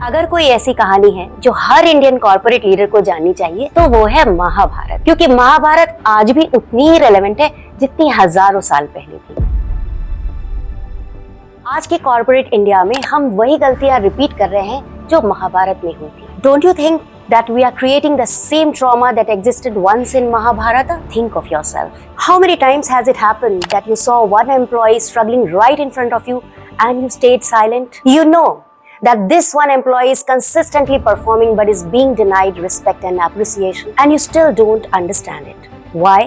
अगर कोई ऐसी कहानी है जो हर इंडियन कॉर्पोरेट लीडर को जाननी चाहिए तो वो है महाभारत, क्योंकि महाभारत आज भी उतनी ही रेलेवेंट है जितनी हजारों साल पहले थी। आज के कॉर्पोरेट इंडिया में हम वही गलतियां रिपीट कर रहे हैं जो महाभारत में हुई थी। Don't you think that we are creating the same trauma that existed once in Mahabharata? Think of yourself. How many times has it happened that you saw one employee struggling right in front of you and you stayed silent? You know that this one employee is consistently performing but is being denied respect and appreciation, and you still don't understand it. Why?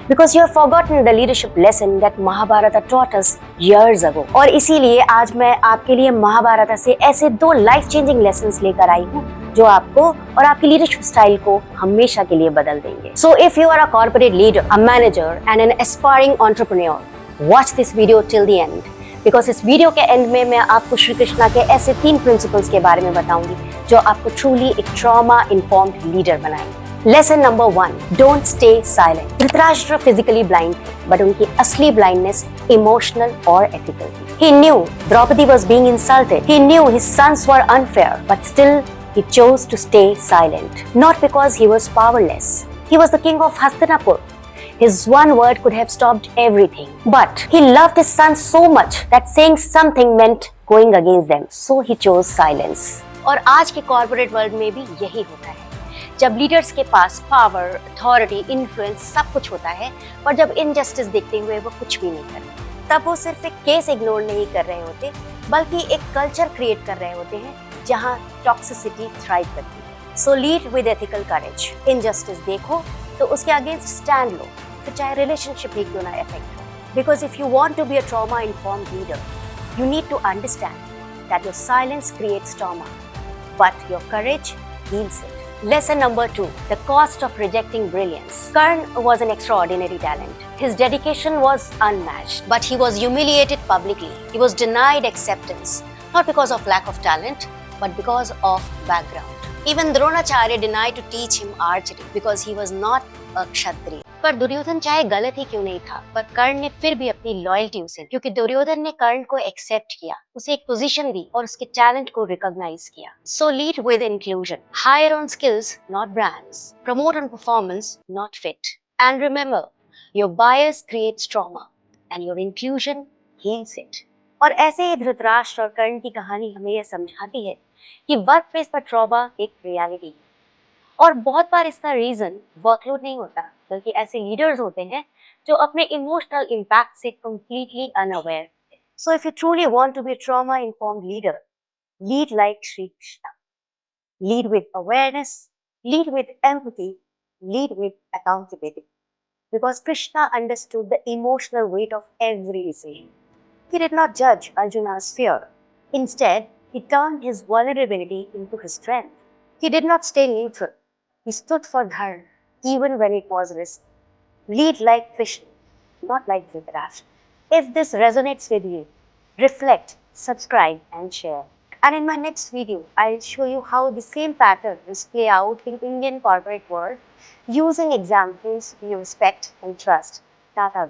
Because you have forgotten the leadership lesson that Mahabharata taught us years ago. और इसीलिए आज मैं आपके लिए महाभारत से ऐसे 2 life changing lessons लेकर आई हूँ जो आपको और आपकी लीडरशिप स्टाइल को हमेशा के लिए बदल देंगे। So if you are a corporate leader, a manager and an aspiring entrepreneur, watch this video till the end. Because इस वीडियो के एंड में मैं आपको श्री कृष्णा के ऐसे 3 प्रिंसिपल्स के बारे में बताऊंगी जो आपको ट्रूली एक ट्रॉमा इन्फॉर्म्ड लीडर बनाएंगे। Lesson number 1, don't stay silent. Dhritarashtra physically blind थे, बट उनकी असली ब्लाइंडनेस इमोशनल और एथिकल थी। He knew Draupadi was being insulted. He knew his sons were unfair, but still he chose to stay silent. Not because he was powerless. He was the king of Hastinapur. His one word could have stopped everything. But he loved his sons so much that saying something meant going against them. So he chose silence. और आज के corporate world में भी यही होता है। जब leaders के पास पावर, अथॉरिटी, इन्फ्लुएंस सब कुछ होता है, पर जब इनजस्टिस देखते हुए वो कुछ भी नहीं करते, तब वो सिर्फ एक केस इग्नोर नहीं कर रहे होते, बल्कि एक कल्चर क्रिएट कर रहे होते हैं जहां टॉक्सिसिटी थ्राइव करती है। सो lead with ethical courage. Injustice देखो तो उसके अगेंस्ट स्टैंड लो, फिर चाहे रिलेशनशिप ही क्यों ना इफेक्ट हो। Because if you want to be a trauma informed leader, you need to understand that your silence creates trauma, but your courage heals it. Lesson number 2, the cost of rejecting brilliance. Karna was an extraordinary talent. His dedication was unmatched, but he was humiliated publicly. He was denied acceptance, not because of lack of talent, but because of background. Even Dronacharya denied to teach him archery because he was not a Kshatriya. पर दुर्योधन चाहे गलत ही क्यों नहीं था, पर कर्ण ने फिर भी अपनी लॉयल्टी उसे, क्योंकि दुर्योधन ने कर्ण को एक्सेप्ट किया, उसे एक पोजीशन दी और उसके टैलेंट को रिकॉग्नाइज किया। So lead with inclusion, hire on skills not brands, promote on performance not fit, and remember your bias creates trauma and your inclusion heals it. और ऐसे ही धृतराष्ट्र और कर्ण की कहानी हमें यह समझाती है कि वर्क प्लेस पर ट्रॉमा एक रियलिटी है, और बहुत बार इसका रीजन वर्कलोड नहीं होता, बल्कि ऐसे लीडर्स होते हैं जो अपने इमोशनल इम्पैक्ट से completely unaware. So if you truly want to be a trauma informed leader, lead like Shri Krishna. Lead with awareness, lead with empathy, lead with accountability, because Krishna understood the emotional weight of every decision. He did not judge Arjuna's fear. Instead, he turned his vulnerability into his strength. He did not stay neutral. He stood for Dharma, even when it was risky. Lead like Krishna, not like Dhritarashtra. If this resonates with you, reflect, subscribe, and share. And in my next video, I'll show you how the same patterns play out in Indian corporate world using examples you respect and trust. Tata.